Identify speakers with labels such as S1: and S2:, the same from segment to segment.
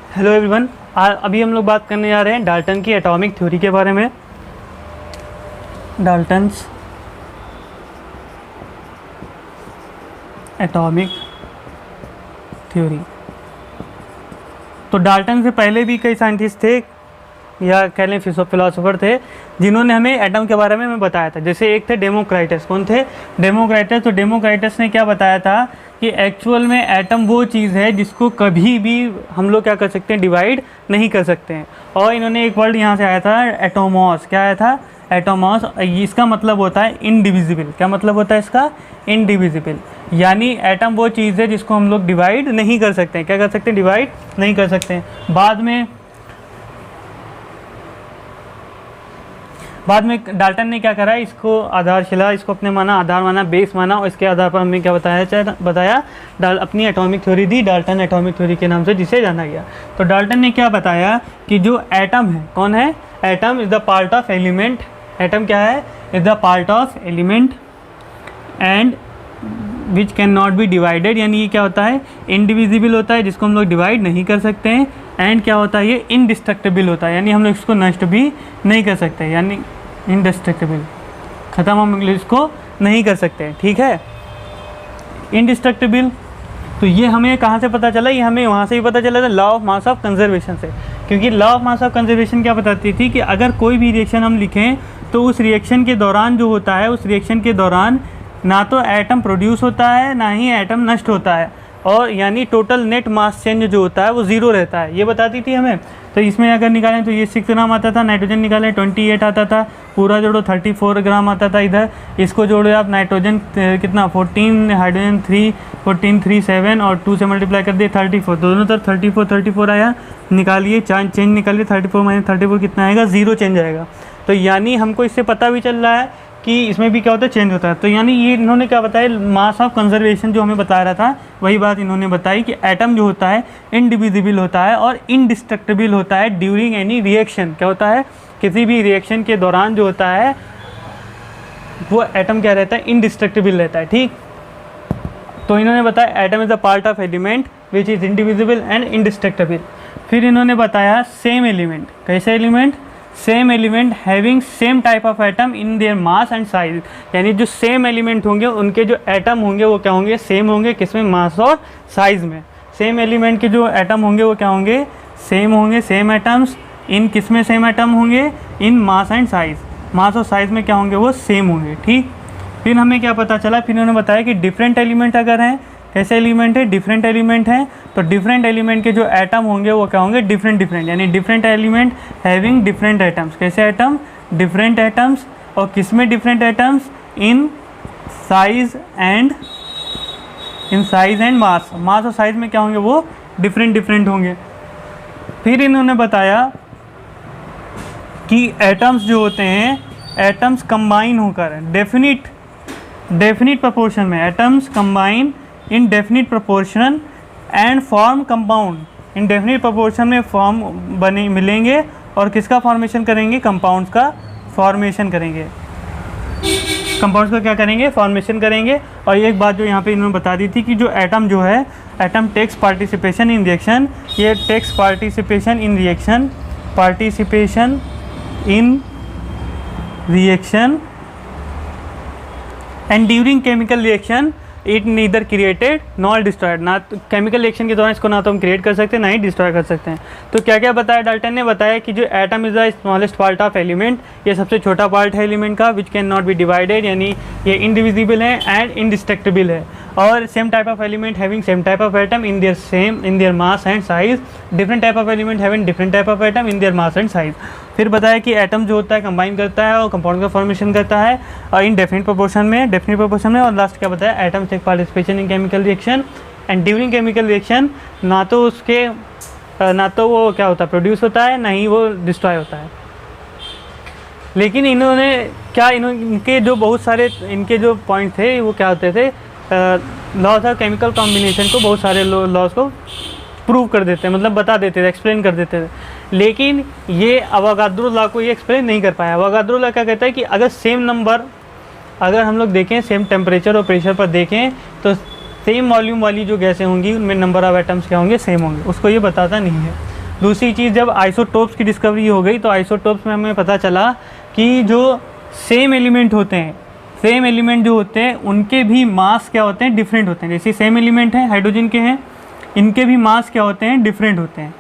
S1: Hello everyone, अभी हम लोग बात करने जा रहे हैं डाल्टन की एटॉमिक थ्योरी के बारे में। Dalton's atomic theory. तो डाल्टन से पहले भी कई साइंटिस्ट थे या कह लें फिलोसोफर थे जिन्होंने हमें एटम के बारे में हमें बताया था। जैसे एक थे डेमोक्राइटस। कौन थे? डेमोक्राइटस। तो डेमोक्राइटस ने क्या बताया था कि एक्चुअल में एटम वो चीज़ है जिसको कभी भी हम लोग क्या कर सकते हैं, डिवाइड नहीं कर सकते हैं। और इन्होंने एक वर्ड यहाँ से आया था, एटोमॉस। क्या आया था? एटोमॉस। इसका मतलब होता है इनडिविजिबल। क्या मतलब होता है इसका? इनडिविजिबल। यानी एटम वो चीज़ है जिसको हम लोग डिवाइड नहीं कर सकते हैं। क्या कर सकते हैं? डिवाइड नहीं कर सकते हैं। बाद में डाल्टन ने क्या करा, इसको आधारशिला, इसको अपने माना, आधार माना, बेस माना, और इसके आधार पर हमने क्या बताया अपनी एटॉमिक थ्योरी दी, डाल्टन एटॉमिक थ्योरी के नाम से जिसे जाना गया। तो डाल्टन ने क्या बताया कि जो एटम है, कौन है? Atom is the part of element. Atom क्या है? Is the part of element and which can not be divided. यानी ये क्या होता है? इनडिविजिबल होता है, जिसको हम लोग डिवाइड नहीं कर सकते हैं। एंड क्या होता है? ये इनडिस्ट्रक्टेबल होता है, यानी हम लोग इसको नष्ट भी नहीं कर सकते, यानी इनडिस्ट्रक्टेबल, ख़त्म हम लोग इसको नहीं कर सकते। ठीक है, इनडिस्ट्रक्टेबल। तो ये हमें कहाँ से पता चला? ये हमें वहाँ से ही पता चला था, law of mass of conservation से। क्योंकि law of mass of conservation क्या बताती थी कि अगर कोई भी रिएक्शन हम लिखें तो उस रिएक्शन के दौरान जो होता है, उस रिएक्शन के दौरान ना तो एटम प्रोड्यूस होता है ना ही एटम नष्ट होता है, और यानी टोटल नेट मास चेंज जो होता है वो ज़ीरो रहता है, ये बताती थी हमें। तो इसमें अगर निकालें तो ये 6 ग्राम आता था, नाइट्रोजन निकालें 28 आता था, पूरा जोड़ो 34 ग्राम आता था। इधर इसको जोड़ो आप, नाइट्रोजन कितना 14, हाइड्रोजन 3, 14 3 7 और 2 से मल्टीप्लाई कर दिए 34, दोनों तरफ 34 आया। निकालिए चेंज निकालिए, 34 माइनस 34 कितना आएगा? 0 चेंज आएगा। तो यानी हमको इससे पता भी चल रहा है कि इसमें भी क्या होता है? चेंज होता है। तो यानी ये इन्होंने क्या बताया, मास ऑफ कंजर्वेशन जो हमें बता रहा था वही बात इन्होंने बताई कि एटम जो होता है इनडिविजिबल होता है और इनडिस्ट्रक्टेबल होता है ड्यूरिंग एनी रिएक्शन। क्या होता है? किसी भी रिएक्शन के दौरान जो होता है वो एटम क्या रहता है? इनडिस्ट्रक्टेबल रहता है। ठीक, तो इन्होंने बताया atom is a part of element which is indivisible and indestructible. फिर इन्होंने बताया सेम एलिमेंट। कैसे element? Same element having same type of atom in their mass and size. यानी जो सेम एलिमेंट होंगे उनके जो एटम होंगे वो क्या होंगे? सेम होंगे। किसमें? मास और साइज़ में। सेम एलिमेंट के जो एटम होंगे वो क्या होंगे? सेम होंगे। सेम एटम्स इन किसमें सेम एटम होंगे? इन मास एंड साइज़। मास और साइज़ में क्या होंगे? वो सेम होंगे। ठीक, फिर हमें क्या पता चला? फिर उन्होंने बताया कि डिफरेंट एलिमेंट अगर हैं, कैसे एलिमेंट है? डिफरेंट एलिमेंट हैं, तो डिफरेंट एलिमेंट के जो एटम होंगे वो क्या होंगे? डिफरेंट, यानी different element having different atoms. कैसे एटम? Different atoms. और किसमें different atoms? In size and mass. Mass और साइज में क्या होंगे? वो डिफरेंट होंगे। फिर इन्होंने बताया कि एटम्स जो होते हैं, एटम्स कंबाइन होकर डेफिनिट प्रोपोर्शन में, atoms combine in definite proportion and form compound. In definite proportion में फॉर्म बने मिलेंगे और किसका फॉर्मेशन करेंगे? कंपाउंड्स का फॉर्मेशन करेंगे। कंपाउंड्स का क्या करेंगे? फॉर्मेशन करेंगे। और एक बात जो यहाँ पे इन्होंने बता दी थी कि जो एटम जो है, atom takes participation in reaction. ये takes participation in reaction and during chemical reaction it neither created not destroyed. ना तो केमिकल रिएक्शन के दौरान इसको ना तो हम क्रिएट कर सकते हैं ना ही डिस्ट्रॉय कर सकते हैं। तो क्या क्या बताया डाल्टन ने? बताया कि जो atom is the smallest part of element, ये सबसे छोटा पार्ट है एलिमेंट का, which can not be divided, यानी ये इनडिविजिबल है एंड इनडिस्ट्रक्टेबल है। और same type of element having same type of atom in their mass and size. Different type of element having different type of atom in their mass and size. फिर बताया कि atom जो होता है combine करता है और कंपाउंड का फॉर्मेशन करता है और इन डेफिनिट प्रोपोर्शन में। और लास्ट क्या बताया? Atom take participation in chemical reaction and during chemical reaction ना तो वो क्या होता है? प्रोड्यूस होता है, ना ही वो डिस्ट्रॉय होता है। लेकिन इन्होंने क्या, इनके जो बहुत सारे इनके जो पॉइंट थे वो क्या होते थे? लॉज ऑफ केमिकल कॉम्बिनेशन को, बहुत सारे लॉज को प्रूव कर देते हैं, मतलब बता देते थे, एक्सप्लेन कर देते थे। लेकिन ये अवोगाद्रो लॉ को ये एक्सप्लेन नहीं कर पाया। अवोगाद्रो लॉ क्या कहता है कि अगर सेम नंबर, अगर हम लोग देखें सेम टेम्परेचर और प्रेशर पर देखें तो सेम वॉल्यूम वाली जो गैसें होंगी उनमें नंबर ऑफ एटम्स क्या होंगे? सेम होंगे। उसको ये बताता नहीं है। दूसरी चीज़, जब आइसोटोप्स की डिस्कवरी हो गई तो आइसोटोप्स में हमें पता चला कि जो सेम एलिमेंट होते हैं, सेम एलिमेंट जो होते हैं उनके भी मास क्या होते हैं, डिफरेंट होते हैं। जैसे सेम एलिमेंट हैं, हाइड्रोजन के हैं, इनके भी मास क्या होते हैं, डिफरेंट होते हैं।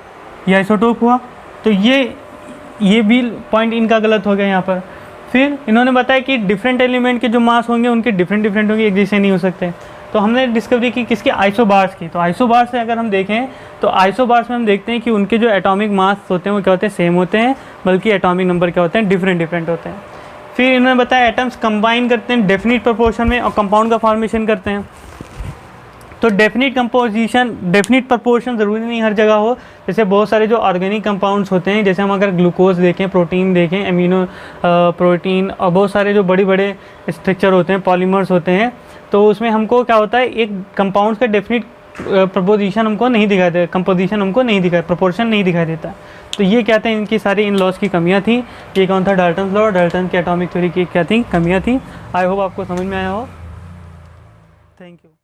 S1: ये आइसोटोप हुआ। तो ये भी पॉइंट इनका गलत हो गया यहाँ पर। फिर इन्होंने बताया कि डिफरेंट एलिमेंट के जो मास होंगे उनके डिफरेंट होंगे, एक जैसे नहीं हो सकते। तो हमने डिस्कवरी की किसकी, आइसोबार्स की। तो आइसोबार्स से अगर हम देखें तो आइसोबार्स में हम देखते हैं कि उनके जो एटॉमिक मास होते हैं वो क्या होते हैं, सेम होते हैं, बल्कि एटॉमिक नंबर क्या होते हैं, डिफरेंट होते हैं। फिर इन्होंने बताया एटम्स कंबाइन करते हैं डेफिनिट प्रोपोर्शन में और कंपाउंड का फॉर्मेशन करते हैं। तो डेफिनिट प्रपोर्शन ज़रूरी नहीं हर जगह हो। जैसे बहुत सारे जो ऑर्गेनिक कंपाउंड्स होते हैं, जैसे हम अगर ग्लूकोज देखें, प्रोटीन देखें, एमिनो प्रोटीन और बहुत सारे जो बड़े स्ट्रक्चर होते हैं, पॉलीमर्स होते हैं, तो उसमें हमको क्या होता है, एक कंपाउंड्स का डेफिनिट प्रपोजिशन हमको नहीं दिखाई देता, कंपोजिशन हमको नहीं दिखाई, प्रोपोर्शन नहीं दिखाई देता। तो ये क्या थे, इनकी सारी इन लॉस की कमियाँ थी। ये कौन था, डाल्टन्स लॉ, डाल्टन की एटॉमिक थ्योरी की क्या थी, कमियाँ थी। आई होप आपको समझ में आया हो। Thank you.